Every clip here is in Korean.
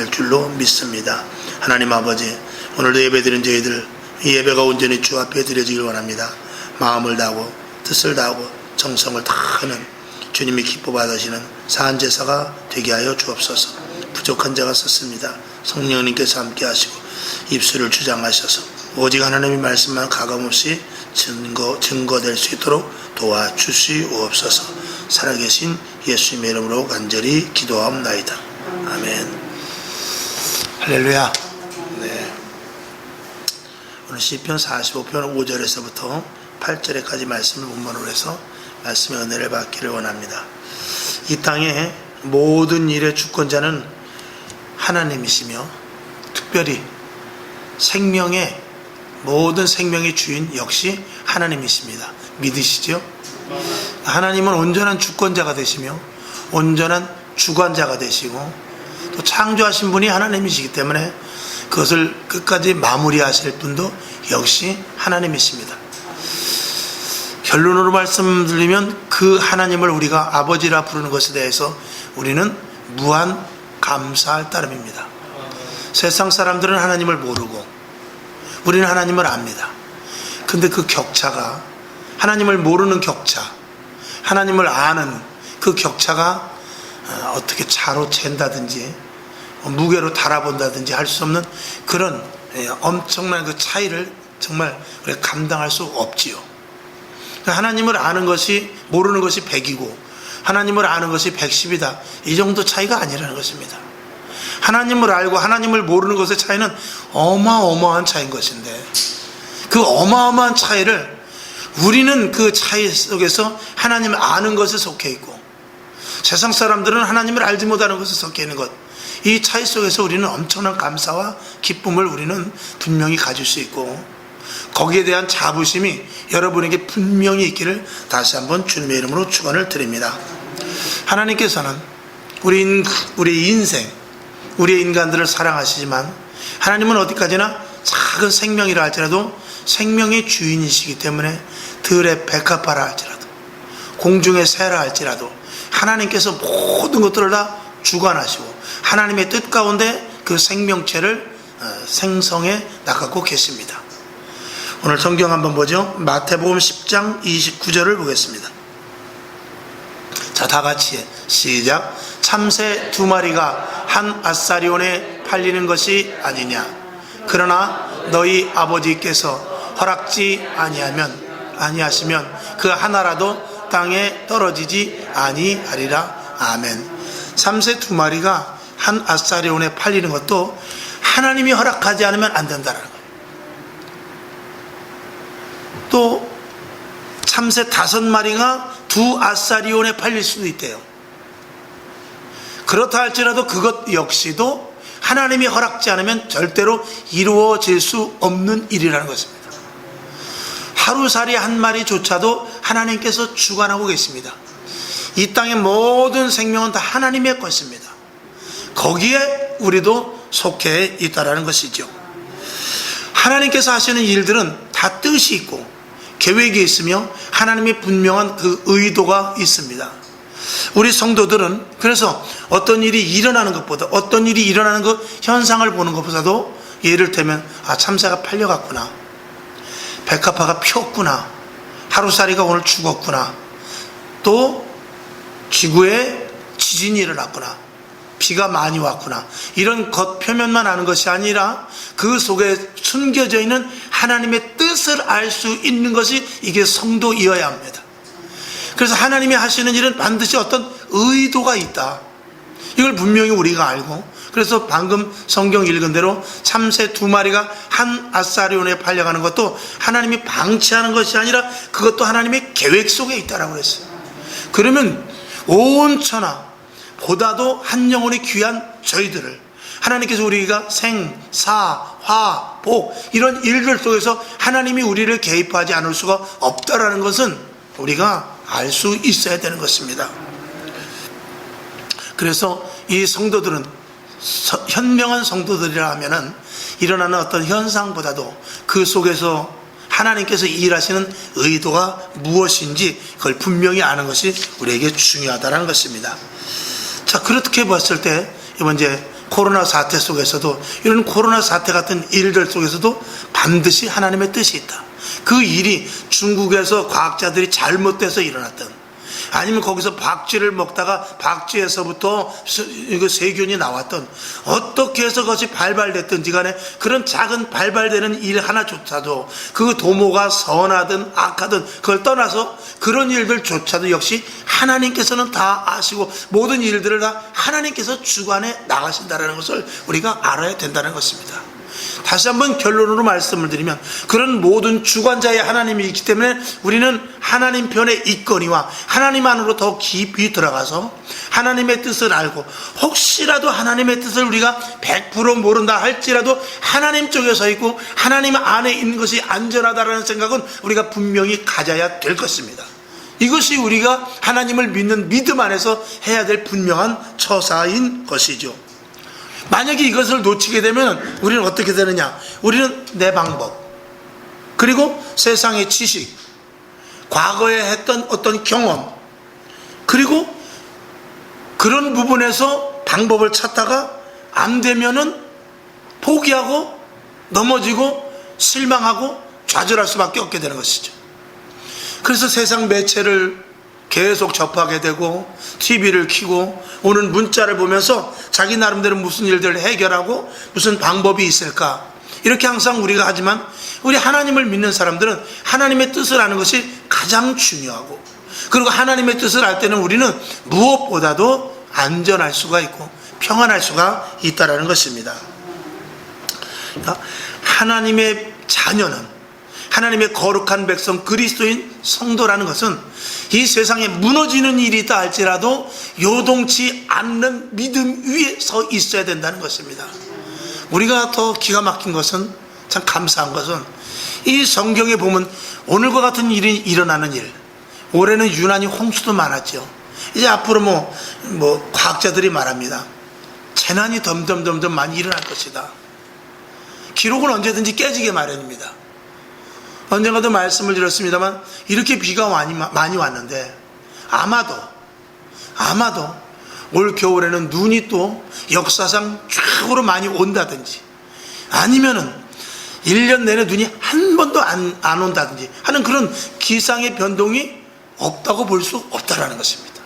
될 줄로 믿습니다. 하나님 아버지, 오늘도 예배드린 저희들 이 예배가 온전히 주 앞에 드려지길 원합니다. 마음을 다하고 뜻을 다하고 정성을 다하는 주님이 기뻐 받으시는 사한제사가 되게 하여 주옵소서. 부족한 자가 썼습니다. 성령님께서 함께 하시고 입술을 주장하셔서 오직 하나님의 말씀만 가감없이 증거될 수 있도록 도와주시옵소서. 살아계신 예수님의 이름으로 간절히 기도하옵나이다. 아멘. 할렐루야. 네. 오늘 시편 45편 5절에서부터 8절에까지 말씀을 본문으로 해서 말씀의 은혜를 받기를 원합니다. 이 땅의 모든 일의 주권자는 하나님이시며 특별히 모든 생명의 주인 역시 하나님이십니다. 믿으시죠? 하나님은 온전한 주권자가 되시며 온전한 주관자가 되시고 또 창조하신 분이 하나님이시기 때문에 그것을 끝까지 마무리하실 분도 역시 하나님이십니다. 결론으로 말씀드리면 그 하나님을 우리가 아버지라 부르는 것에 대해서 우리는 무한 감사할 따름입니다. 세상 사람들은 하나님을 모르고 우리는 하나님을 압니다. 근데 그 격차가, 하나님을 모르는 격차, 하나님을 아는 그 격차가 어떻게 차로 잰다든지 무게로 달아본다든지 할 수 없는 그런 엄청난 그 차이를 정말 우리가 감당할 수 없지요. 하나님을 아는 것이, 모르는 것이 100이고 하나님을 아는 것이 110이다. 이 정도 차이가 아니라는 것입니다. 하나님을 알고 하나님을 모르는 것의 차이는 어마어마한 차이인 것인데 그 어마어마한 차이를 우리는 그 차이 속에서 하나님을 아는 것에 속해 있고 세상 사람들은 하나님을 알지 못하는 것에 속해 있는 것, 이 차이 속에서 우리는 엄청난 감사와 기쁨을 우리는 분명히 가질 수 있고 거기에 대한 자부심이 여러분에게 분명히 있기를 다시 한번 주님의 이름으로 축원을 드립니다. 하나님께서는 우리 인생, 우리의 인간들을 사랑하시지만 하나님은 어디까지나 작은 생명이라 할지라도 생명의 주인이시기 때문에 들의 백합화라 할지라도 공중의 새라 할지라도 하나님께서 모든 것들을 다 주관하시고 하나님의 뜻 가운데 그 생명체를 생성해 나가고 계십니다. 오늘 성경 한번 보죠. 마태복음 10장 29절을 보겠습니다. 자, 다 같이 시작. 참새 2마리가 한 아사리온에 팔리는 것이 아니냐. 그러나 너희 아버지께서 허락지 아니하시면 그 하나라도 땅에 떨어지지 아니하리라. 아멘. 참새 2마리가 한 아사리온에 팔리는 것도 하나님이 허락하지 않으면 안 된다는 거예요. 또 참새 5마리가 2 아사리온에 팔릴 수도 있대요. 그렇다 할지라도 그것 역시도 하나님이 허락지 않으면 절대로 이루어질 수 없는 일이라는 것입니다. 하루살이 1마리조차도 하나님께서 주관하고 계십니다. 이 땅의 모든 생명은 다 하나님의 것입니다. 거기에 우리도 속해 있다라는 것이죠. 하나님께서 하시는 일들은 다 뜻이 있고 계획이 있으며 하나님의 분명한 그 의도가 있습니다. 우리 성도들은 그래서 어떤 일이 일어나는 것보다, 어떤 일이 일어나는 그 현상을 보는 것보다도 예를 들면 참새가 팔려갔구나, 백합화가 피었구나, 하루살이가 오늘 죽었구나, 또 지구에 지진이 일어났구나, 비가 많이 왔구나, 이런 겉표면만 아는 것이 아니라 그 속에 숨겨져 있는 하나님의 뜻을 알 수 있는 것이 이게 성도이어야 합니다. 그래서 하나님이 하시는 일은 반드시 어떤 의도가 있다, 이걸 분명히 우리가 알고, 그래서 방금 성경 읽은 대로 참새 2마리가 한 아사리온에 팔려가는 것도 하나님이 방치하는 것이 아니라 그것도 하나님의 계획 속에 있다라고 그랬어요. 그러면 온 천하 보다도 한 영혼이 귀한 저희들을 하나님께서 우리가 생, 사, 화, 복 이런 일들 속에서 하나님이 우리를 개입하지 않을 수가 없다라는 것은 우리가 알 수 있어야 되는 것입니다. 그래서 이 성도들은 현명한 성도들이라 하면은 일어나는 어떤 현상보다도 그 속에서 하나님께서 일하시는 의도가 무엇인지 그걸 분명히 아는 것이 우리에게 중요하다는 것입니다. 자, 그렇게 봤을 때 이번 이제 코로나 사태 속에서도, 이런 코로나 사태 같은 일들 속에서도 반드시 하나님의 뜻이 있다. 그 일이 중국에서 과학자들이 잘못돼서 일어났던, 아니면 거기서 박쥐를 먹다가 박쥐에서부터 세균이 나왔던, 어떻게 해서 그것이 발발됐든지 간에 그런 작은 발발되는 일 하나조차도, 그 도모가 선하든 악하든 그걸 떠나서 그런 일들조차도 역시 하나님께서는 다 아시고 모든 일들을 다 하나님께서 주관해 나가신다는 것을 우리가 알아야 된다는 것입니다. 다시 한번 결론으로 말씀을 드리면, 그런 모든 주관자의 하나님이 있기 때문에 우리는 하나님 편에 있거니와 하나님 안으로 더 깊이 들어가서 하나님의 뜻을 알고, 혹시라도 하나님의 뜻을 우리가 100% 모른다 할지라도 하나님 쪽에 서 있고 하나님 안에 있는 것이 안전하다는 생각은 우리가 분명히 가져야 될 것입니다. 이것이 우리가 하나님을 믿는 믿음 안에서 해야 될 분명한 처사인 것이죠. 만약에 이것을 놓치게 되면 우리는 어떻게 되느냐? 우리는 내 방법, 그리고 세상의 지식, 과거에 했던 어떤 경험, 그리고 그런 부분에서 방법을 찾다가 안 되면은 포기하고 넘어지고 실망하고 좌절할 수밖에 없게 되는 것이죠. 그래서 세상 매체를 계속 접하게 되고, TV를 켜고 오는 문자를 보면서 자기 나름대로 무슨 일들을 해결하고 무슨 방법이 있을까, 이렇게 항상 우리가 하지만, 우리 하나님을 믿는 사람들은 하나님의 뜻을 아는 것이 가장 중요하고, 그리고 하나님의 뜻을 알 때는 우리는 무엇보다도 안전할 수가 있고 평안할 수가 있다는 것입니다. 하나님의 자녀는, 하나님의 거룩한 백성 그리스도인 성도라는 것은 이 세상에 무너지는 일이 있다 할지라도 요동치 않는 믿음 위에 서 있어야 된다는 것입니다. 우리가 더 기가 막힌 것은, 참 감사한 것은, 이 성경에 보면 오늘과 같은 일이 일어나는 일, 올해는 유난히 홍수도 많았죠. 이제 앞으로 과학자들이 말합니다. 재난이 점점 많이 일어날 것이다. 기록은 언제든지 깨지게 마련입니다. 언젠가도 말씀을 드렸습니다만, 이렇게 비가 많이 왔는데 아마도 올 겨울에는 눈이 또 역사상 최고로 많이 온다든지, 아니면은 1년 내내 눈이 한 번도 안 온다든지 하는 그런 기상의 변동이 없다고 볼 수 없다라는 것입니다.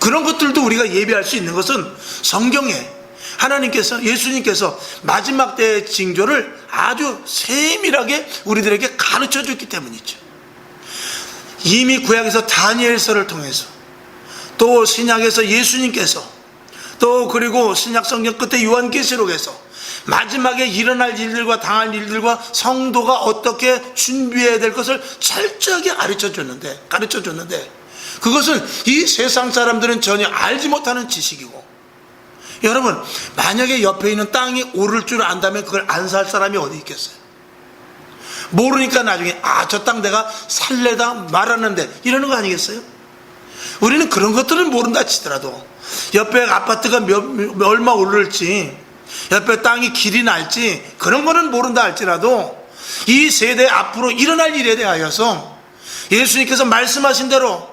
그런 것들도 우리가 예비할 수 있는 것은 성경에 하나님께서, 예수님께서 마지막 때의 징조를 아주 세밀하게 우리들에게 가르쳐 줬기 때문이죠. 이미 구약에서 다니엘서를 통해서, 또 신약에서 예수님께서, 또 그리고 신약 성경 끝에 요한계시록에서 마지막에 일어날 일들과 당할 일들과 성도가 어떻게 준비해야 될 것을 철저하게 가르쳐 줬는데, 그것은 이 세상 사람들은 전혀 알지 못하는 지식이고, 여러분, 만약에 옆에 있는 땅이 오를 줄 안다면 그걸 안 살 사람이 어디 있겠어요? 모르니까 나중에 저 땅 내가 살래다 말았는데 이러는 거 아니겠어요? 우리는 그런 것들은 모른다 치더라도, 옆에 아파트가 얼마 오를지, 옆에 땅이 길이 날지, 그런 거는 모른다 할지라도 이 세대 앞으로 일어날 일에 대하여서 예수님께서 말씀하신 대로,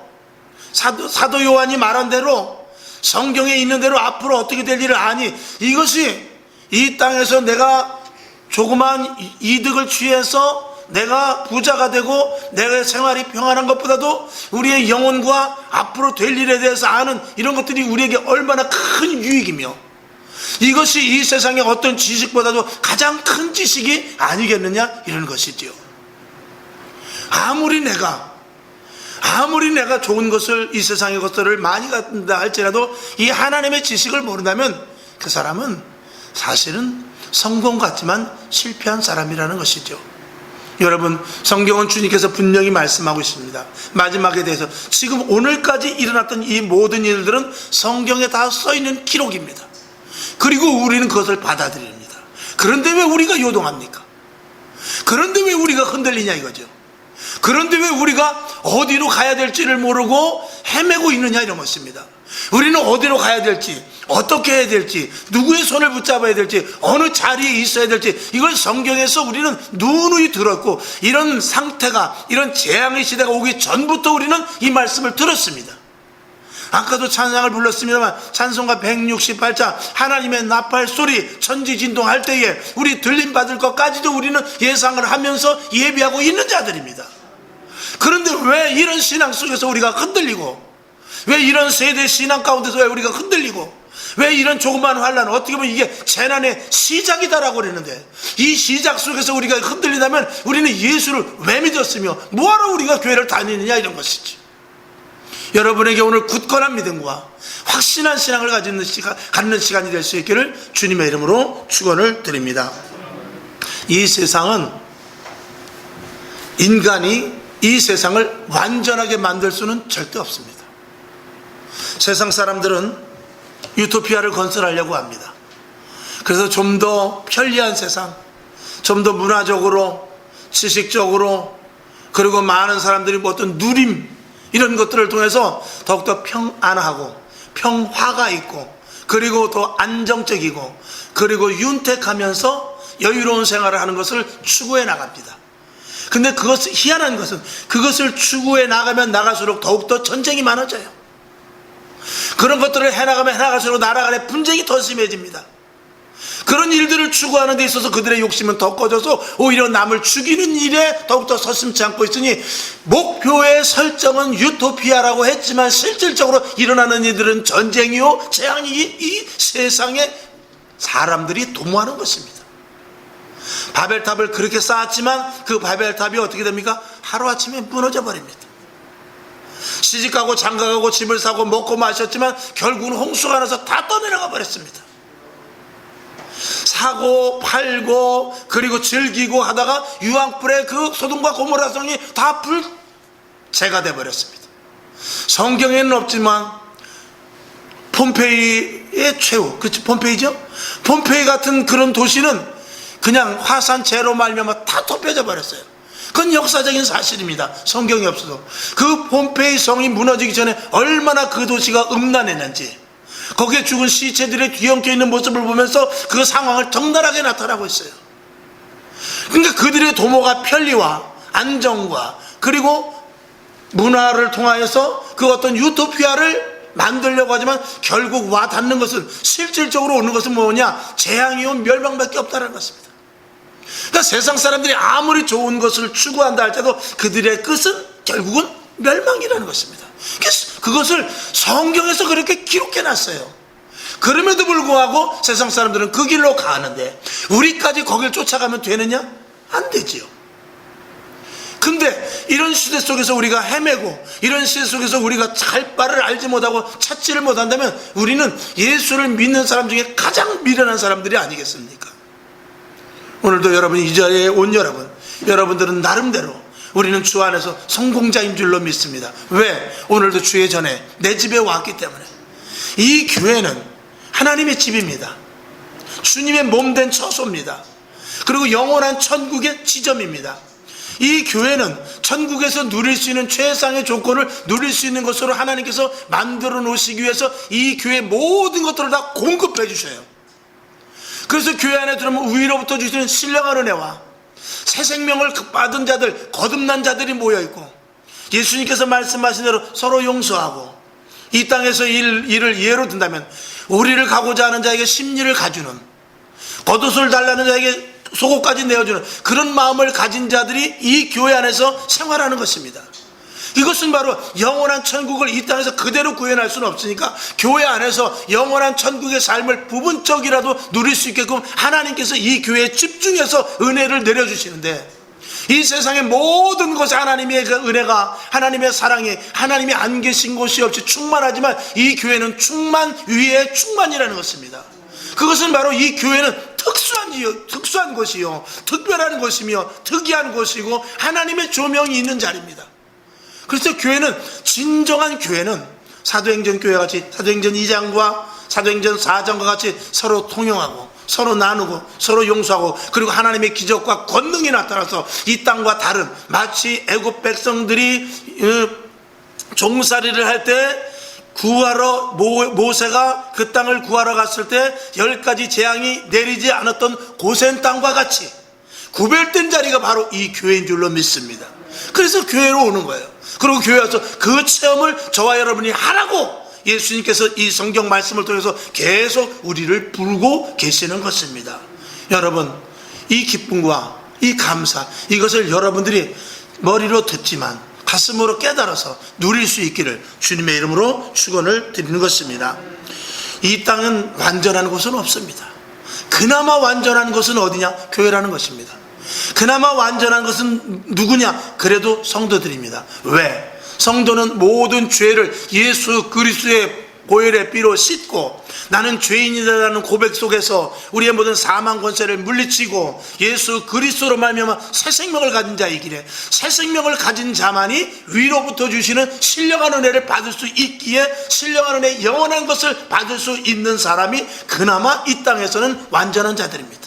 사도 요한이 말한 대로, 성경에 있는 대로 앞으로 어떻게 될 일을 아니, 이것이 이 땅에서 내가 조그만 이득을 취해서 내가 부자가 되고 내가 생활이 평안한 것보다도 우리의 영혼과 앞으로 될 일에 대해서 아는 이런 것들이 우리에게 얼마나 큰 유익이며, 이것이 이 세상의 어떤 지식보다도 가장 큰 지식이 아니겠느냐, 이런 것이지요. 아무리 내가 좋은 것을, 이 세상의 것들을 많이 갖는다 할지라도 이 하나님의 지식을 모른다면 그 사람은 사실은 성공 같지만 실패한 사람이라는 것이죠. 여러분, 성경은 주님께서 분명히 말씀하고 있습니다. 마지막에 대해서. 지금 오늘까지 일어났던 이 모든 일들은 성경에 다 써있는 기록입니다. 그리고 우리는 그것을 받아들입니다. 그런데 왜 우리가 요동합니까? 그런데 왜 우리가 흔들리냐 이거죠. 그런데 왜 우리가 어디로 가야 될지를 모르고 헤매고 있느냐, 이런 것입니다. 우리는 어디로 가야 될지, 어떻게 해야 될지, 누구의 손을 붙잡아야 될지, 어느 자리에 있어야 될지, 이걸 성경에서 우리는 누누이 들었고, 이런 상태가, 이런 재앙의 시대가 오기 전부터 우리는 이 말씀을 들었습니다. 아까도 찬양을 불렀습니다만 찬송가 168장 하나님의 나팔 소리 천지진동할 때에 우리 들림받을 것까지도 우리는 예상을 하면서 예비하고 있는 자들입니다. 그런데 왜 이런 신앙 속에서 우리가 흔들리고, 왜 이런 세대 신앙 가운데서 왜 우리가 흔들리고, 왜 이런 조그만 환란, 어떻게 보면 이게 재난의 시작이다라고 그랬는데 이 시작 속에서 우리가 흔들리다면 우리는 예수를 왜 믿었으며 뭐하러 우리가 교회를 다니느냐, 이런 것이지. 여러분에게 오늘 굳건한 믿음과 확신한 신앙을 갖는 시간이 될 수 있기를 주님의 이름으로 축원을 드립니다. 이 세상은, 인간이 이 세상을 완전하게 만들 수는 절대 없습니다. 세상 사람들은 유토피아를 건설하려고 합니다. 그래서 좀 더 편리한 세상, 좀 더 문화적으로, 지식적으로, 그리고 많은 사람들이 어떤 누림, 이런 것들을 통해서 더욱더 평안하고 평화가 있고, 그리고 더 안정적이고, 그리고 윤택하면서 여유로운 생활을 하는 것을 추구해 나갑니다. 근데 희한한 것은 그것을 추구해 나가면 나갈수록 더욱더 전쟁이 많아져요. 그런 것들을 해나가면 해나갈수록 나라 간의 분쟁이 더 심해집니다. 그런 일들을 추구하는 데 있어서 그들의 욕심은 더 커져서 오히려 남을 죽이는 일에 더욱더 서슴지 않고 있으니, 목표의 설정은 유토피아라고 했지만 실질적으로 일어나는 일들은 전쟁이요 재앙이 이 세상에 사람들이 도모하는 것입니다. 바벨탑을 그렇게 쌓았지만 그 바벨탑이 어떻게 됩니까? 하루아침에 무너져 버립니다. 시집가고 장가가고 집을 사고 먹고 마셨지만 결국은 홍수가 나서 다 떠내려가 버렸습니다. 사고 팔고 그리고 즐기고 하다가 유황불에 그 소돔과 고모라 성이 다 불재가 돼 버렸습니다. 성경에는 없지만 폼페이의 최후, 그치, 폼페이죠? 폼페이 같은 그런 도시는 그냥 화산재로 말미암아 다 덮여져 버렸어요. 그건 역사적인 사실입니다. 성경이 없어도. 그 폼페이 성이 무너지기 전에 얼마나 그 도시가 음란했는지, 거기에 죽은 시체들의 뒤엉켜 있는 모습을 보면서 그 상황을 적나라하게 나타나고 있어요. 그러니까 그들의 도모가 편리와 안정과 그리고 문화를 통하여서 그 어떤 유토피아를 만들려고 하지만 결국 와 닿는 것은, 실질적으로 오는 것은 뭐냐? 재앙이요 멸망밖에 없다는 것입니다. 그러니까 세상 사람들이 아무리 좋은 것을 추구한다 할 때도 그들의 끝은 결국은 멸망이라는 것입니다. 그것을 성경에서 그렇게 기록해 놨어요. 그럼에도 불구하고 세상 사람들은 그 길로 가는데 우리까지 거길 쫓아가면 되느냐? 안 되지요. 근데 이런 시대 속에서 우리가 헤매고, 이런 시대 속에서 우리가 갈 바를 알지 못하고 찾지를 못한다면 우리는 예수를 믿는 사람 중에 가장 미련한 사람들이 아니겠습니까? 오늘도 여러분, 이 자리에 온 여러분들은 나름대로 우리는 주 안에서 성공자인 줄로 믿습니다. 왜? 오늘도 주의 전에 내 집에 왔기 때문에. 이 교회는 하나님의 집입니다. 주님의 몸된 처소입니다. 그리고 영원한 천국의 지점입니다. 이 교회는 천국에서 누릴 수 있는 최상의 조건을 누릴 수 있는 것으로 하나님께서 만들어 놓으시기 위해서 이 교회의 모든 것들을 다 공급해 주셔요. 그래서 교회 안에 들어오면 위로부터 주시는 신령한 은혜와 새 생명을 받은 자들, 거듭난 자들이 모여있고, 예수님께서 말씀하신 대로 서로 용서하고, 이 땅에서 일을 예로 든다면 우리를 가고자 하는 자에게 심리를 가주는, 겉옷을 달라는 자에게 속옷까지 내어주는 그런 마음을 가진 자들이 이 교회 안에서 생활하는 것입니다. 이것은 바로 영원한 천국을 이 땅에서 그대로 구현할 수는 없으니까 교회 안에서 영원한 천국의 삶을 부분적이라도 누릴 수 있게끔 하나님께서 이 교회에 집중해서 은혜를 내려주시는데, 이 세상의 모든 것에 하나님의 그 은혜가, 하나님의 사랑이, 하나님이 안 계신 곳이 없이 충만하지만 이 교회는 충만 위에 충만이라는 것입니다. 그것은 바로 이 교회는 특수한 것이요, 특별한 것이며 특이한 것이고 하나님의 조명이 있는 자리입니다. 그래서 교회는, 진정한 교회는 사도행전 교회 같이 사도행전 2장과 사도행전 4장과 같이 서로 통용하고 서로 나누고 서로 용서하고, 그리고 하나님의 기적과 권능이 나타나서 이 땅과 다른, 마치 애굽 백성들이 종살이를 할 때 구하러 모세가 그 땅을 구하러 갔을 때 10가지 재앙이 내리지 않았던 고센 땅과 같이 구별된 자리가 바로 이 교회인 줄로 믿습니다. 그래서 교회로 오는 거예요. 그리고 교회 와서 그 체험을 저와 여러분이 하라고 예수님께서 이 성경 말씀을 통해서 계속 우리를 부르고 계시는 것입니다. 여러분, 이 기쁨과 이 감사, 이것을 여러분들이 머리로 듣지만 가슴으로 깨달아서 누릴 수 있기를 주님의 이름으로 축원을 드리는 것입니다. 이 땅은 완전한 곳은 없습니다. 그나마 완전한 곳은 어디냐? 교회라는 것입니다. 그나마 완전한 것은 누구냐? 그래도 성도들입니다. 왜? 성도는 모든 죄를 예수 그리스도의 보혈의 피로 씻고 나는 죄인이다라는 고백 속에서 우리의 모든 사망 권세를 물리치고 예수 그리스도로 말미암아 새 생명을 가진 자이기에 새 생명을 가진 자만이 위로부터 주시는 신령한 은혜를 받을 수 있기에 신령한 은혜 영원한 것을 받을 수 있는 사람이 그나마 이 땅에서는 완전한 자들입니다.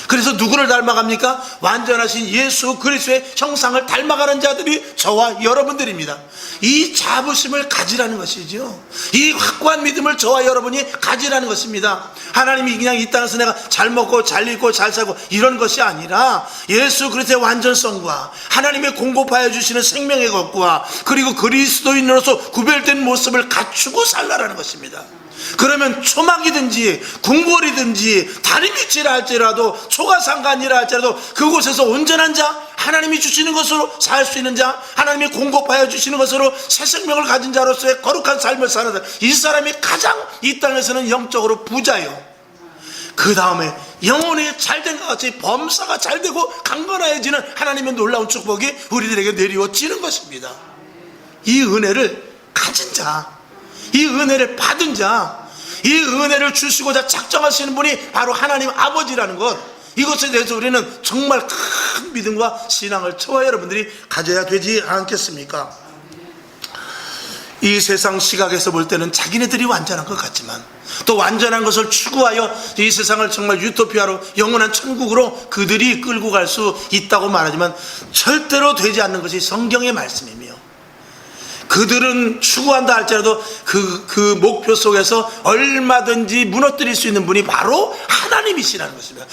그래서 누구를 닮아갑니까? 완전하신 예수 그리스도의 형상을 닮아가는 자들이 저와 여러분들입니다. 이 자부심을 가지라는 것이죠. 이 확고한 믿음을 저와 여러분이 가지라는 것입니다. 하나님이 그냥 이 땅에서 내가 잘 먹고 잘 입고 잘 살고 이런 것이 아니라 예수 그리스도의 완전성과 하나님의 공급하여 주시는 생명의 것과 그리고 그리스도인으로서 구별된 모습을 갖추고 살라라는 것입니다. 그러면 초막이든지 궁궐이든지 다리 밑이라 할지라도 초가상간이라 할지라도 그곳에서 온전한 자, 하나님이 주시는 것으로 살 수 있는 자, 하나님이 공급하여 주시는 것으로 새 생명을 가진 자로서의 거룩한 삶을 사는 자, 이 사람이 가장 이 땅에서는 영적으로 부자요. 그 다음에 영혼이 잘된 것 같이 범사가 잘되고 강건해지는 하나님의 놀라운 축복이 우리들에게 내리워지는 것입니다. 이 은혜를 가진 자, 이 은혜를 받은 자, 이 은혜를 주시고자 작정하시는 분이 바로 하나님 아버지라는 것, 이것에 대해서 우리는 정말 큰 믿음과 신앙을 저와 여러분들이 가져야 되지 않겠습니까? 이 세상 시각에서 볼 때는 자기네들이 완전한 것 같지만 또 완전한 것을 추구하여 이 세상을 정말 유토피아로 영원한 천국으로 그들이 끌고 갈 수 있다고 말하지만 절대로 되지 않는 것이 성경의 말씀입니다. 그들은 추구한다 할지라도 그 목표 속에서 얼마든지 무너뜨릴 수 있는 분이 바로 하나님이시라는 것입니다.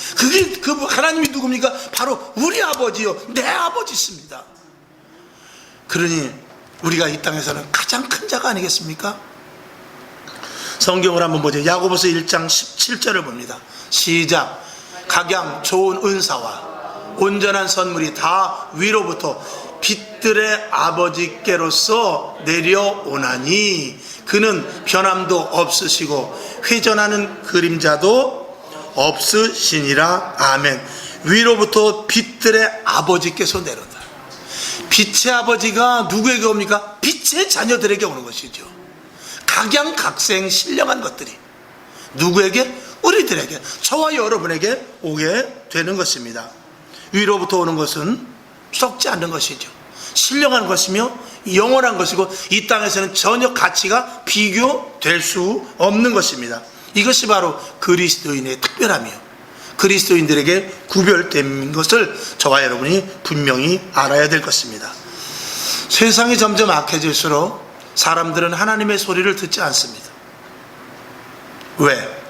그 하나님이 누굽니까? 바로 우리 아버지요, 내 아버지십니다. 그러니 우리가 이 땅에서는 가장 큰 자가 아니겠습니까? 성경을 한번 보죠. 야고보서 1장 17절을 봅니다. 시작. 각양 좋은 은사와 온전한 선물이 다 위로부터 빛들의 아버지께로서 내려오나니 그는 변함도 없으시고 회전하는 그림자도 없으시니라. 아멘. 위로부터 빛들의 아버지께서 내려온다. 빛의 아버지가 누구에게 옵니까? 빛의 자녀들에게 오는 것이죠. 각양각색 신령한 것들이 누구에게? 우리들에게, 저와 여러분에게 오게 되는 것입니다. 위로부터 오는 것은 썩지 않는 것이죠. 신령한 것이며 영원한 것이고 이 땅에서는 전혀 가치가 비교될 수 없는 것입니다. 이것이 바로 그리스도인의 특별함이요, 그리스도인들에게 구별된 것을 저와 여러분이 분명히 알아야 될 것입니다. 세상이 점점 악해질수록 사람들은 하나님의 소리를 듣지 않습니다. 왜?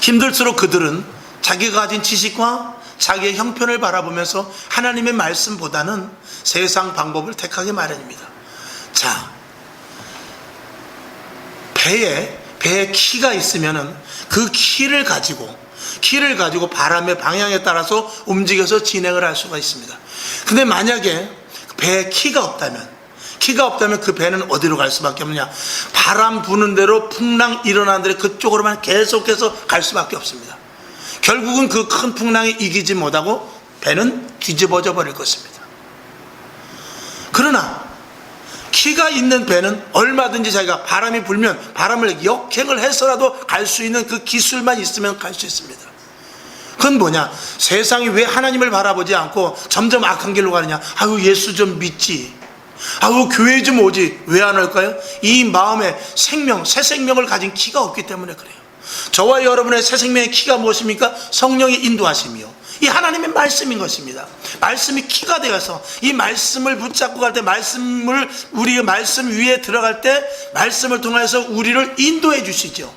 힘들수록 그들은 자기가 가진 지식과 자기의 형편을 바라보면서 하나님의 말씀보다는 세상 방법을 택하기 마련입니다. 자, 배에 키가 있으면은 그 키를 가지고 바람의 방향에 따라서 움직여서 진행을 할 수가 있습니다. 근데 만약에 배에 키가 없다면 그 배는 어디로 갈 수밖에 없느냐? 바람 부는 대로 풍랑 일어나는 대로 그쪽으로만 계속해서 갈 수밖에 없습니다. 결국은 그 큰 풍랑에 이기지 못하고 배는 뒤집어져 버릴 것입니다. 그러나 키가 있는 배는 얼마든지 자기가 바람이 불면 바람을 역행을 해서라도 갈 수 있는 그 기술만 있으면 갈 수 있습니다. 그건 뭐냐? 세상이 왜 하나님을 바라보지 않고 점점 악한 길로 가느냐? 아유, 예수 좀 믿지, 아유, 교회 좀 오지. 왜 안 올까요? 이 마음에 새 생명을 가진 키가 없기 때문에 그래요. 저와 여러분의 새 생명의 키가 무엇입니까? 성령의 인도하심이요, 이 하나님의 말씀인 것입니다. 말씀이 키가 되어서 이 말씀을 붙잡고 갈 때, 우리의 말씀 위에 들어갈 때 말씀을 통해서 우리를 인도해 주시죠.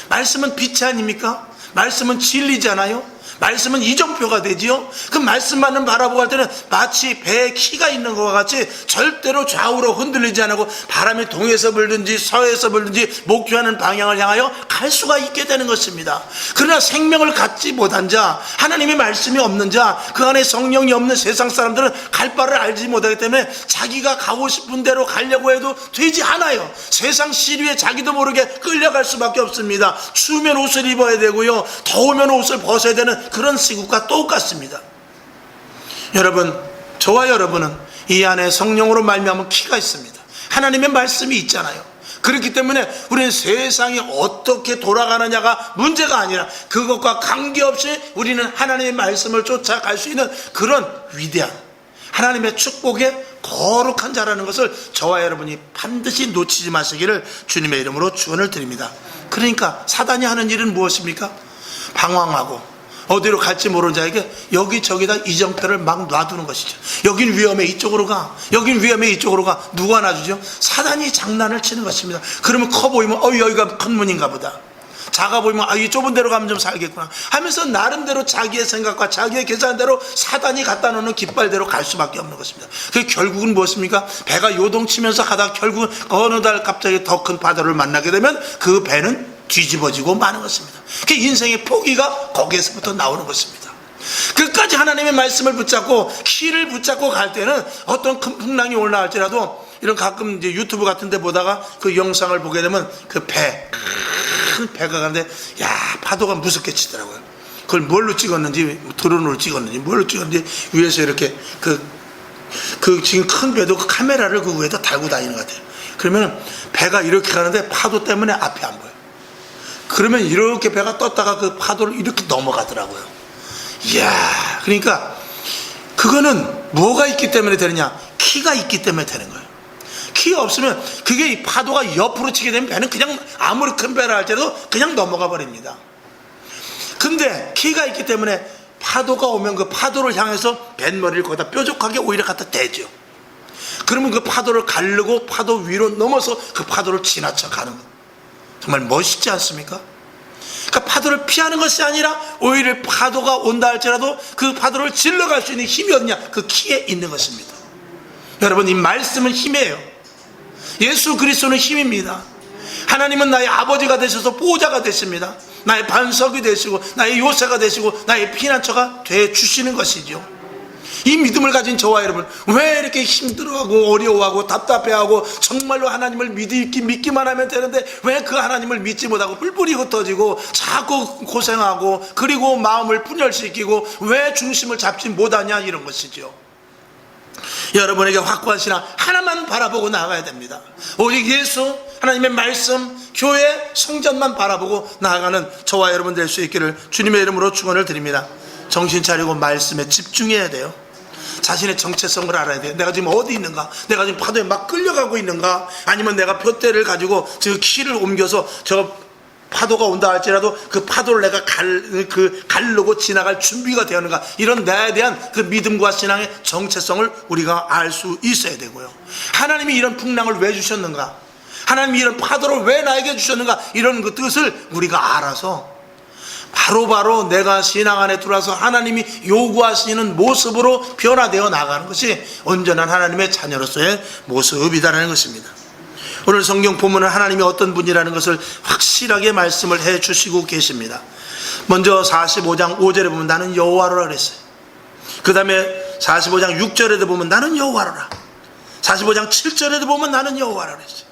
말씀은 빛이 아닙니까? 말씀은 진리잖아요. 말씀은 이정표가 되지요. 그 말씀만을 바라보고 할 때는 마치 배에 키가 있는 것과 같이 절대로 좌우로 흔들리지 않고 바람이 동에서 불든지 서에서 불든지 목표하는 방향을 향하여 갈 수가 있게 되는 것입니다. 그러나 생명을 갖지 못한 자, 하나님의 말씀이 없는 자, 그 안에 성령이 없는 세상 사람들은 갈 바를 알지 못하기 때문에 자기가 가고 싶은 대로 가려고 해도 되지 않아요. 세상 시류에 자기도 모르게 끌려갈 수밖에 없습니다. 추우면 옷을 입어야 되고요, 더우면 옷을 벗어야 되는 그런 시국과 똑같습니다. 여러분, 저와 여러분은 이 안에 성령으로 말미암은 키가 있습니다. 하나님의 말씀이 있잖아요. 그렇기 때문에 우리는 세상이 어떻게 돌아가느냐가 문제가 아니라 그것과 관계없이 우리는 하나님의 말씀을 쫓아갈 수 있는 그런 위대한 하나님의 축복의 거룩한 자라는 것을 저와 여러분이 반드시 놓치지 마시기를 주님의 이름으로 축원을 드립니다. 그러니까 사단이 하는 일은 무엇입니까? 방황하고 어디로 갈지 모르는 자에게 여기저기다 이정표를 막 놔두는 것이죠. 여긴 위험해, 이쪽으로 가. 여긴 위험해, 이쪽으로 가. 누가 놔주죠? 사단이 장난을 치는 것입니다. 그러면 커 보이면 여기가 큰 문인가 보다. 작아 보이면 이 좁은 데로 가면 좀 살겠구나 하면서 나름대로 자기의 생각과 자기의 계산대로 사단이 갖다 놓는 깃발대로 갈 수밖에 없는 것입니다. 그게 결국은 무엇입니까? 배가 요동치면서 가다가 결국은 어느 날 갑자기 더 큰 바다를 만나게 되면 그 배는 뒤집어지고 마는 것입니다. 그 인생의 포기가 거기에서부터 나오는 것입니다. 끝까지 하나님의 말씀을 붙잡고 키를 붙잡고 갈 때는 어떤 큰 풍랑이 올라갈지라도, 이런 가끔 이제 유튜브 같은 데 보다가 그 영상을 보게 되면 그 큰 배가 가는데 파도가 무섭게 치더라고요. 그걸 뭘로 찍었는지, 드론으로 찍었는지 뭘로 찍었는지 위에서 이렇게 그 지금 큰 배도 그 카메라를 그 위에다 달고 다니는 것 같아요. 그러면 배가 이렇게 가는데 파도 때문에 앞이 안 보여. 그러면 이렇게 배가 떴다가 그 파도를 이렇게 넘어가더라고요. 이야, 그러니까 그거는 뭐가 있기 때문에 되느냐? 키가 있기 때문에 되는 거예요. 키가 없으면 그게 이 파도가 옆으로 치게 되면 배는 그냥 아무리 큰 배라 할지라도 그냥 넘어가 버립니다. 근데 키가 있기 때문에 파도가 오면 그 파도를 향해서 뱃머리를 거기다 뾰족하게 오히려 갖다 대죠. 그러면 그 파도를 가르고 파도 위로 넘어서 그 파도를 지나쳐 가는 것, 정말 멋있지 않습니까? 그러니까 파도를 피하는 것이 아니라 오히려 파도가 온다 할지라도 그 파도를 질러갈 수 있는 힘이 어디냐? 그 키에 있는 것입니다. 여러분, 이 말씀은 힘이에요. 예수 그리스도는 힘입니다. 하나님은 나의 아버지가 되셔서 보호자가 되십니다. 나의 반석이 되시고 나의 요새가 되시고 나의 피난처가 되주시는 것이죠. 이 믿음을 가진 저와 여러분, 왜 이렇게 힘들어하고 어려워하고 답답해하고 정말로 하나님을 믿기만 하면 되는데 왜 그 하나님을 믿지 못하고 뿔뿔이 흩어지고 자꾸 고생하고 그리고 마음을 분열시키고 왜 중심을 잡지 못하냐, 이런 것이죠. 여러분에게 확고한 신앙 하나만 바라보고 나아가야 됩니다. 오직 예수, 하나님의 말씀, 교회, 성전만 바라보고 나아가는 저와 여러분 될 수 있기를 주님의 이름으로 축원을 드립니다. 정신 차리고 말씀에 집중해야 돼요. 자신의 정체성을 알아야 돼요. 내가 지금 어디 있는가? 내가 지금 파도에 막 끌려가고 있는가? 아니면 내가 둯대를 가지고 저 키를 옮겨서 저 파도가 온다 할지라도 그 파도를 내가 가르고 지나갈 준비가 되었는가? 이런 나에 대한 그 믿음과 신앙의 정체성을 우리가 알 수 있어야 되고요. 하나님이 이런 풍랑을 왜 주셨는가? 하나님이 이런 파도를 왜 나에게 주셨는가? 이런 그 뜻을 우리가 알아서 바로바로 내가 신앙 안에 들어와서 하나님이 요구하시는 모습으로 변화되어 나가는 것이 온전한 하나님의 자녀로서의 모습이다라는 것입니다. 오늘 성경 본문은 하나님이 어떤 분이라는 것을 확실하게 말씀을 해 주시고 계십니다. 먼저 45장 5절에 보면 나는 여호와로라 그랬어요. 그 다음에 45장 6절에도 보면 나는 여호와로라. 45장 7절에도 보면 나는 여호와라 그랬어요.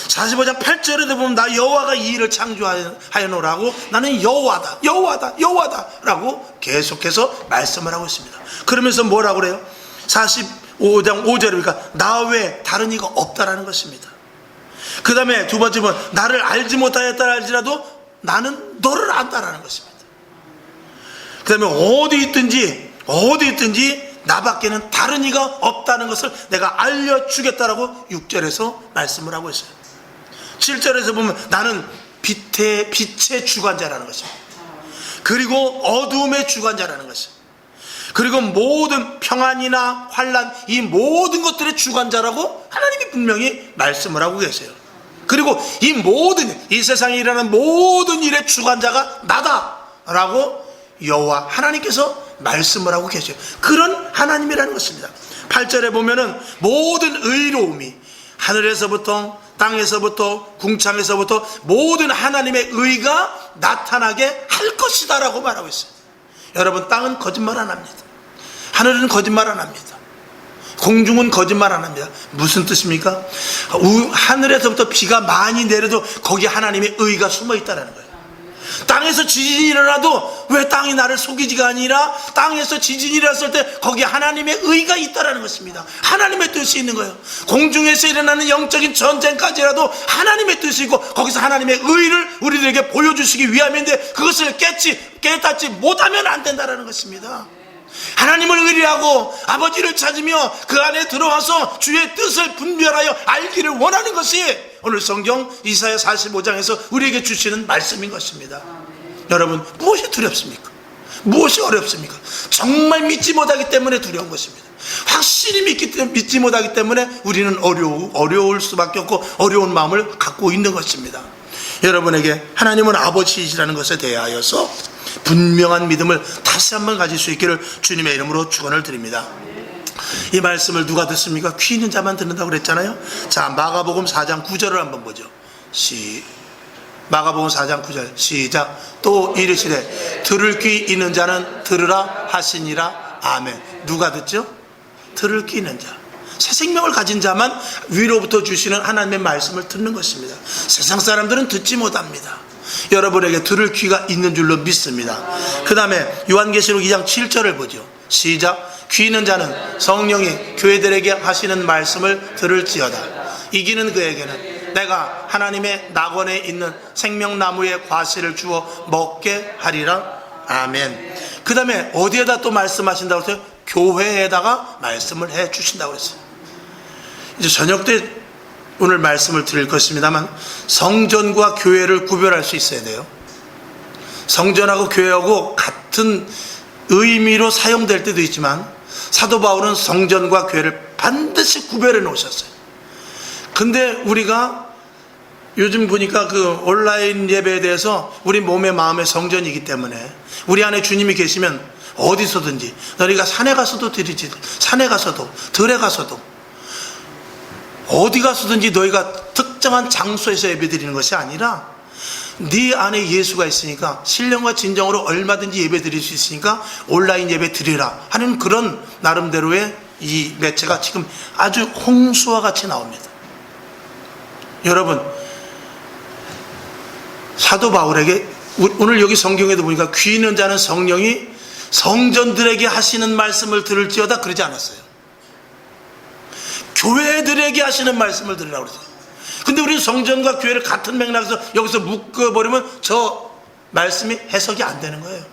45장 8절에도 보면 나 여호와가 이 일을 창조하여노라고, 나는 여호와다 여호와다 여호와다 라고 계속해서 말씀을 하고 있습니다. 그러면서 뭐라고 그래요? 45장 5절에 보니까 나 외에 다른 이가 없다라는 것입니다. 그 다음에 두 번째 번 나를 알지 못하였다 할지라도 나는 너를 안다라는 것입니다. 그 다음에 어디 있든지 나밖에는 다른 이가 없다는 것을 내가 알려주겠다라고 6절에서 말씀을 하고 있어요. 7절에서 보면 나는 빛의 주관자라는 것입니다. 그리고 어두움의 주관자라는 것입니다. 그리고 모든 평안이나 환난, 이 모든 것들의 주관자라고 하나님이 분명히 말씀을 하고 계세요. 그리고 이 세상에 일어나는 모든 일의 주관자가 나다라고 여호와 하나님께서 말씀을 하고 계셔요. 그런 하나님이라는 것입니다. 8절에 보면은 모든 의로움이 하늘에서부터 땅에서부터 궁창에서부터 모든 하나님의 의가 나타나게 할 것이다 라고 말하고 있어요. 여러분, 땅은 거짓말 안 합니다. 하늘은 거짓말 안 합니다. 공중은 거짓말 안 합니다. 무슨 뜻입니까? 하늘에서부터 비가 많이 내려도 거기에 하나님의 의가 숨어 있다는 거예요. 땅에서 지진이 일어나도 왜 땅이 나를 속이지가 아니라 땅에서 지진이 일어났을 때 거기에 하나님의 의가 있다는 것입니다. 하나님의 뜻이 있는 거예요. 공중에서 일어나는 영적인 전쟁까지라도 하나님의 뜻이 있고 거기서 하나님의 의를 우리들에게 보여주시기 위함인데 그것을 깨닫지 못하면 안 된다는 것입니다. 하나님을 의뢰하고 아버지를 찾으며 그 안에 들어와서 주의 뜻을 분별하여 알기를 원하는 것이 오늘 성경 이사야 45장에서 우리에게 주시는 말씀인 것입니다. 여러분, 무엇이 두렵습니까? 무엇이 어렵습니까? 정말 믿지 못하기 때문에 두려운 것입니다. 확실히 믿지 못하기 때문에 우리는 어려울 수밖에 없고 어려운 마음을 갖고 있는 것입니다. 여러분에게 하나님은 아버지이시라는 것에 대하여서 분명한 믿음을 다시 한번 가질 수 있기를 주님의 이름으로 축원을 드립니다. 이 말씀을 누가 듣습니까? 귀 있는 자만 듣는다고 그랬잖아요. 자, 마가복음 4장 9절을 한번 보죠. 마가복음 4장 9절 시작. 또 이르시되 들을 귀 있는 자는 들으라 하시니라. 아멘. 누가 듣죠? 들을 귀 있는 자, 새 생명을 가진 자만 위로부터 주시는 하나님의 말씀을 듣는 것입니다. 세상 사람들은 듣지 못합니다. 여러분에게 들을 귀가 있는 줄로 믿습니다. 그 다음에 요한계시록 2장 7절을 보죠. 시작. 귀 있는 자는 성령이 교회들에게 하시는 말씀을 들을지어다. 이기는 그에게는 내가 하나님의 낙원에 있는 생명나무의 과실을 주어 먹게 하리라. 아멘. 그 다음에 어디에다 또 말씀하신다고 했어요? 교회에다가 말씀을 해 주신다고 했어요. 이제 저녁 때 오늘 말씀을 드릴 것입니다만 성전과 교회를 구별할 수 있어야 돼요. 성전하고 교회하고 같은 의미로 사용될 때도 있지만 사도 바울은 성전과 교회를 반드시 구별해 놓으셨어요. 근데 우리가 요즘 보니까 그 온라인 예배에 대해서 우리 몸의 마음의 성전이기 때문에 우리 안에 주님이 계시면 어디서든지 너희가 산에 가서도 드리지, 산에 가서도 들에 가서도 어디 가서든지 너희가 특정한 장소에서 예배드리는 것이 아니라 네 안에 예수가 있으니까 신령과 진정으로 얼마든지 예배 드릴 수 있으니까 온라인 예배 드리라 하는 그런 나름대로의 이 매체가 지금 아주 홍수와 같이 나옵니다. 여러분, 사도 바울에게 오늘 여기 성경에도 보니까 귀 있는 자는 성령이 성전들에게 하시는 말씀을 들을지어다 그러지 않았어요. 교회들에게 하시는 말씀을 들으라고 그러죠. 근데 우리는 성전과 교회를 같은 맥락에서 여기서 묶어버리면 저 말씀이 해석이 안 되는 거예요.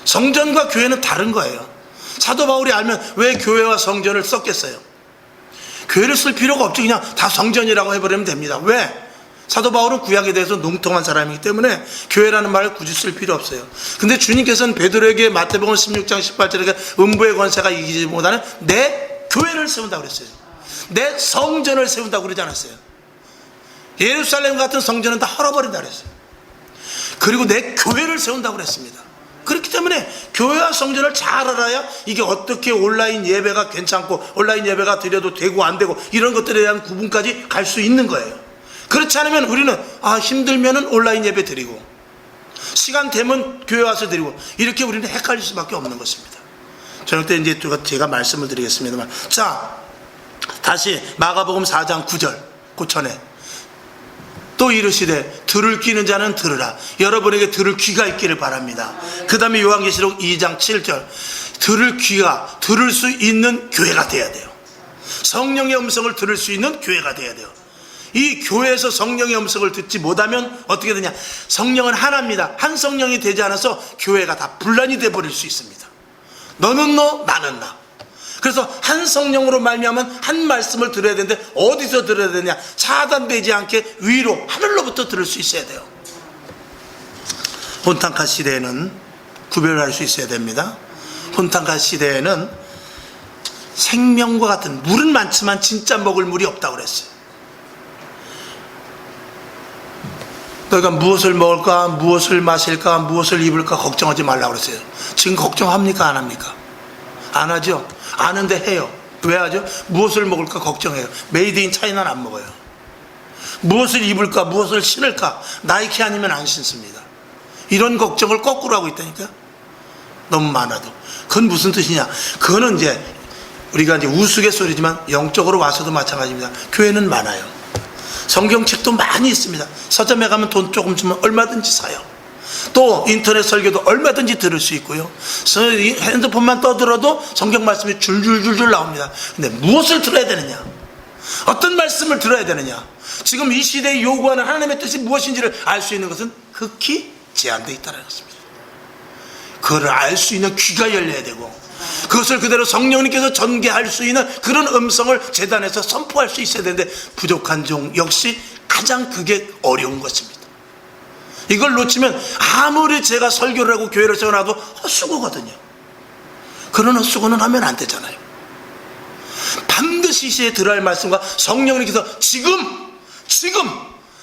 성전과 교회는 다른 거예요. 사도 바울이 알면 왜 교회와 성전을 썼겠어요? 교회를 쓸 필요가 없지. 그냥 다 성전이라고 해버리면 됩니다. 왜? 사도 바울은 구약에 대해서 농통한 사람이기 때문에 교회라는 말을 굳이 쓸 필요 없어요. 근데 주님께서는 베드로에게 마태복음 16장 18절에 음부의 권세가 이기지 못하는 내 교회를 세운다고 그랬어요. 내 성전을 세운다고 그러지 않았어요. 예루살렘 같은 성전은 다 헐어버린다 그랬어요. 그리고 내 교회를 세운다고 그랬습니다. 그렇기 때문에 교회와 성전을 잘 알아야 이게 어떻게 온라인 예배가 괜찮고 온라인 예배가 드려도 되고 안 되고 이런 것들에 대한 구분까지 갈 수 있는 거예요. 그렇지 않으면 우리는 힘들면은 온라인 예배 드리고 시간 되면 교회 와서 드리고 이렇게 우리는 헷갈릴 수밖에 없는 것입니다. 저녁 때 이제 제가 말씀을 드리겠습니다만, 자, 다시 마가복음 4장 9절 고천에 또 이르시되 들을 귀 있는 자는 들으라. 여러분에게 들을 귀가 있기를 바랍니다. 그 다음에 요한계시록 2장 7절 들을 수 있는 교회가 돼야 돼요. 성령의 음성을 들을 수 있는 교회가 돼야 돼요. 이 교회에서 성령의 음성을 듣지 못하면 어떻게 되냐? 성령은 하나입니다. 한 성령이 되지 않아서 교회가 다 분란이 돼버릴 수 있습니다. 너는 너, 나는 나. 그래서 한 성령으로 말미암은 한 말씀을 들어야 되는데 어디서 들어야 되냐? 차단되지 않게 위로 하늘로부터 들을 수 있어야 돼요. 혼탕카 시대에는 구별할 수 있어야 됩니다. 혼탕카 시대에는 생명과 같은 물은 많지만 진짜 먹을 물이 없다고 그랬어요. 너희가 무엇을 먹을까, 무엇을 마실까, 무엇을 입을까 걱정하지 말라고 그랬어요. 지금 걱정합니까, 안 합니까? 안 하죠? 아는데 해요. 왜 하죠? 무엇을 먹을까 걱정해요. 메이드 인 차이나는 안 먹어요. 무엇을 입을까, 무엇을 신을까, 나이키 아니면 안 신습니다. 이런 걱정을 거꾸로 하고 있다니까. 너무 많아도. 그건 무슨 뜻이냐? 그거는 이제 우리가 이제 우스갯소리지만 영적으로 와서도 마찬가지입니다. 교회는 많아요. 성경책도 많이 있습니다. 서점에 가면 돈 조금 주면 얼마든지 사요. 또 인터넷 설교도 얼마든지 들을 수 있고요. 핸드폰만 떠들어도 성경 말씀이 줄줄줄줄 나옵니다. 근데 무엇을 들어야 되느냐? 어떤 말씀을 들어야 되느냐? 지금 이 시대에 요구하는 하나님의 뜻이 무엇인지를 알 수 있는 것은 극히 제한되어 있다는 것입니다. 그걸 알 수 있는 귀가 열려야 되고, 그것을 그대로 성령님께서 전개할 수 있는 그런 음성을 제단에서 선포할 수 있어야 되는데, 부족한 종 역시 가장 그게 어려운 것입니다. 이걸 놓치면 아무리 제가 설교를 하고 교회를 세워놔도 헛수고거든요. 그런 헛수고는 하면 안 되잖아요. 반드시 이 시대에 들어야 할 말씀과 성령님께서 지금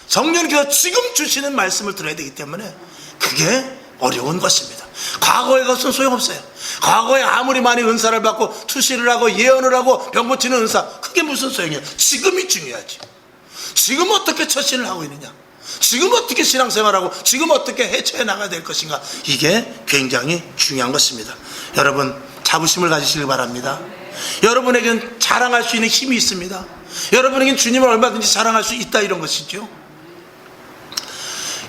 성령님께서 지금 주시는 말씀을 들어야 되기 때문에 그게 어려운 것입니다. 과거의 것은 소용없어요. 과거에 아무리 많이 은사를 받고 투시를 하고 예언을 하고 병 고치는 은사, 그게 무슨 소용이에요? 지금이 중요하지. 지금 어떻게 처신을 하고 있느냐, 지금 어떻게 신앙생활하고 지금 어떻게 해쳐해 나가야 될 것인가, 이게 굉장히 중요한 것입니다. 여러분, 자부심을 가지시길 바랍니다. 여러분에게는 자랑할 수 있는 힘이 있습니다. 여러분에게는 주님을 얼마든지 자랑할 수 있다, 이런 것이죠.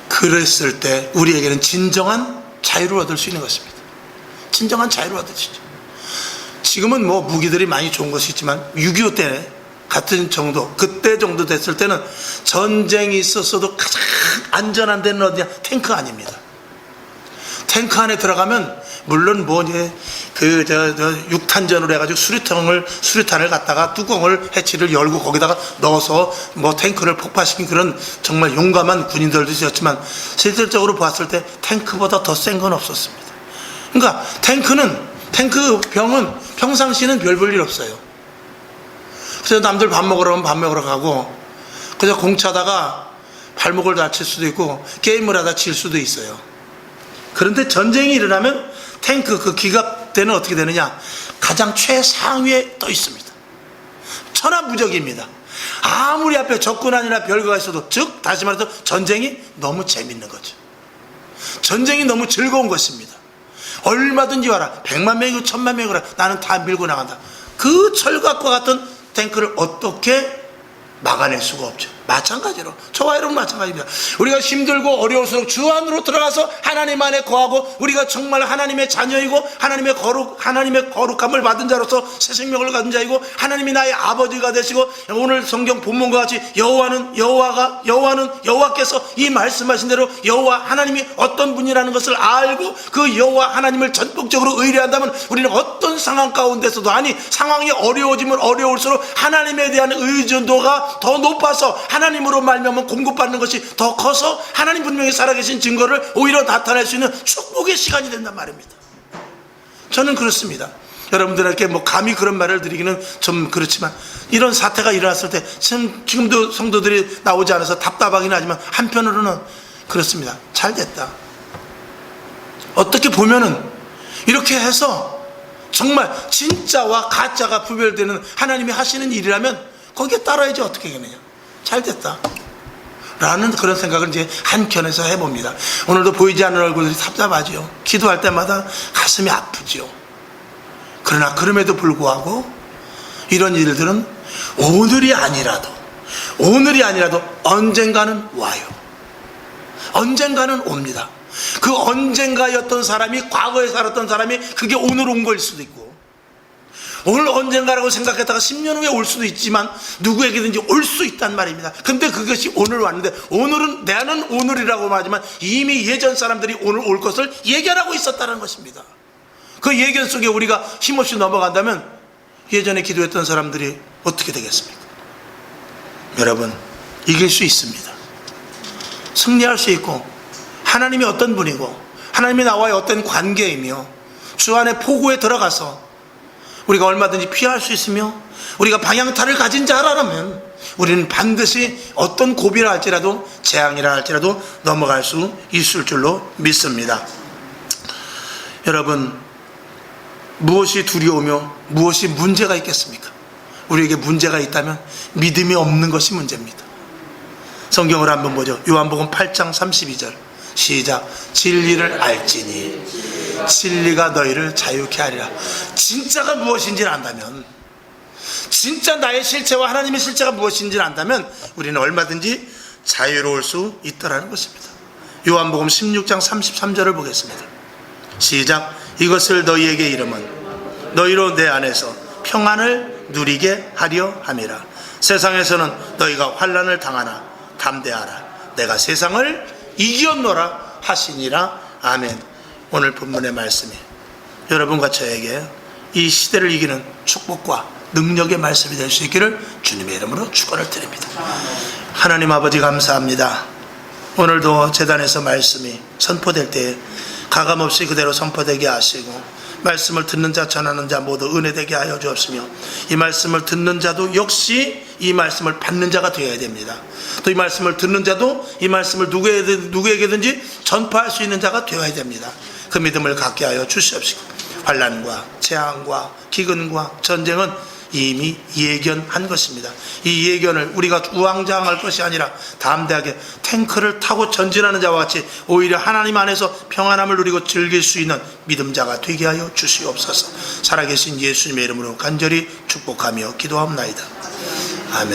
그랬을 때 우리에게는 진정한 자유를 얻을 수 있는 것입니다. 진정한 자유를 얻을 수 있죠. 지금은 뭐 무기들이 많이 좋은 것이 있지만 6.25 때 같은 정도, 그때 정도 됐을 때는 전쟁이 있었어도 가장 안전한 데는 어디냐? 탱크 아닙니다. 탱크 안에 들어가면 물론 뭐 이제 그 육탄전으로 해가지고 수류탄을 갖다가 뚜껑을 해치를 열고 거기다가 넣어서 뭐 탱크를 폭파시킨 그런 정말 용감한 군인들도 있었지만, 실질적으로 봤을 때 탱크보다 더 센 건 없었습니다. 그러니까 탱크 병은 평상시에는 별 볼 일 없어요. 그래서 남들 밥 먹으러 가면 밥 먹으러 가고, 그래서 공차다가 발목을 다칠 수도 있고 게임을 하다 질 수도 있어요. 그런데 전쟁이 일어나면 탱크 그 기갑대는 어떻게 되느냐? 가장 최상위에 떠 있습니다. 천하무적입니다. 아무리 앞에 적군아니나 별거가 있어도, 즉 다시 말해서 전쟁이 너무 재밌는 거죠. 전쟁이 너무 즐거운 것입니다. 얼마든지 와라, 100만 명이고 1000만 명이고 와라, 나는 다 밀고 나간다. 그 철갑과 같은 탱크를 어떻게 막아낼 수가 없죠. 마찬가지로 저와 여러분 마찬가지입니다. 우리가 힘들고 어려울수록 주 안으로 들어가서 하나님 안에 거하고, 우리가 정말 하나님의 자녀이고 하나님의 거룩함을 받은 자로서 새 생명을 가진 자이고, 하나님이 나의 아버지가 되시고, 오늘 성경 본문과 같이 여호와께서 이 말씀하신 대로 여호와 하나님이 어떤 분이라는 것을 알고 그 여호와 하나님을 전폭적으로 의뢰한다면, 우리는 어떤 상황 가운데서도, 아니 상황이 어려워지면 어려울수록 하나님에 대한 의존도가 더 높아서 하나님으로 말미암아 공급받는 것이 더 커서 하나님 분명히 살아계신 증거를 오히려 나타낼 수 있는 축복의 시간이 된단 말입니다. 저는 그렇습니다. 여러분들에게 뭐 감히 그런 말을 드리기는 좀 그렇지만, 이런 사태가 일어났을 때 지금도 성도들이 나오지 않아서 답답하긴 하지만 한편으로는 그렇습니다. 잘 됐다. 어떻게 보면은 이렇게 해서 정말 진짜와 가짜가 구별되는 하나님이 하시는 일이라면 거기에 따라야지 어떻게 하겠느냐. 잘 됐다 라는 그런 생각을 이제 한켠에서 해봅니다. 오늘도 보이지 않는 얼굴들이 답답하지요. 기도할 때마다 가슴이 아프지요. 그러나 그럼에도 불구하고 이런 일들은 오늘이 아니라도 언젠가는 와요. 언젠가는 옵니다. 그 언젠가였던 사람이, 과거에 살았던 사람이 그게 오늘 온 거일 수도 있고, 오늘 언젠가라고 생각했다가 10년 후에 올 수도 있지만 누구에게든지 올 수 있단 말입니다. 근데 그것이 오늘 왔는데, 오늘은 나는 오늘이라고 말하지만 이미 예전 사람들이 오늘 올 것을 예견하고 있었다는 것입니다. 그 예견 속에 우리가 힘없이 넘어간다면 예전에 기도했던 사람들이 어떻게 되겠습니까? 여러분, 이길 수 있습니다. 승리할 수 있고, 하나님이 어떤 분이고 하나님이 나와의 어떤 관계이며 주 안에 포구에 들어가서 우리가 얼마든지 피할 수 있으며, 우리가 방향타를 가진 자라면 우리는 반드시 어떤 고비라 할지라도 재앙이라 할지라도 넘어갈 수 있을 줄로 믿습니다. 여러분, 무엇이 두려우며 무엇이 문제가 있겠습니까? 우리에게 문제가 있다면 믿음이 없는 것이 문제입니다. 성경을 한번 보죠. 요한복음 8장 32절 시작. 진리를 알지니 진리가 너희를 자유케 하리라. 진짜가 무엇인지를 안다면, 진짜 나의 실체와 하나님의 실체가 무엇인지를 안다면 우리는 얼마든지 자유로울 수 있다는 것입니다. 요한복음 16장 33절을 보겠습니다. 시작. 이것을 너희에게 이름은 너희로 내 안에서 평안을 누리게 하려 함이라. 세상에서는 너희가 환난을 당하나 담대하라. 내가 세상을 이겼노라 하시니라. 아멘. 오늘 본문의 말씀이 여러분과 저에게 이 시대를 이기는 축복과 능력의 말씀이 될 수 있기를 주님의 이름으로 축원을 드립니다. 하나님 아버지 감사합니다. 오늘도 제단에서 말씀이 선포될 때에 가감없이 그대로 선포되게 하시고 말씀을 듣는 자 전하는 자 모두 은혜되게 하여 주옵시며 이 말씀을 듣는 자도 역시 이 말씀을 받는 자가 되어야 됩니다. 또 이 말씀을 듣는 자도 이 말씀을 누구에게든지 전파할 수 있는 자가 되어야 됩니다. 그 믿음을 갖게 하여 주시옵시고 환난과 재앙과 기근과 전쟁은 이미 예견한 것입니다. 이 예견을 우리가 우왕좌왕할 것이 아니라 담대하게 탱크를 타고 전진하는 자와 같이 오히려 하나님 안에서 평안함을 누리고 즐길 수 있는 믿음자가 되게 하여 주시옵소서. 살아계신 예수님의 이름으로 간절히 축복하며 기도합나이다.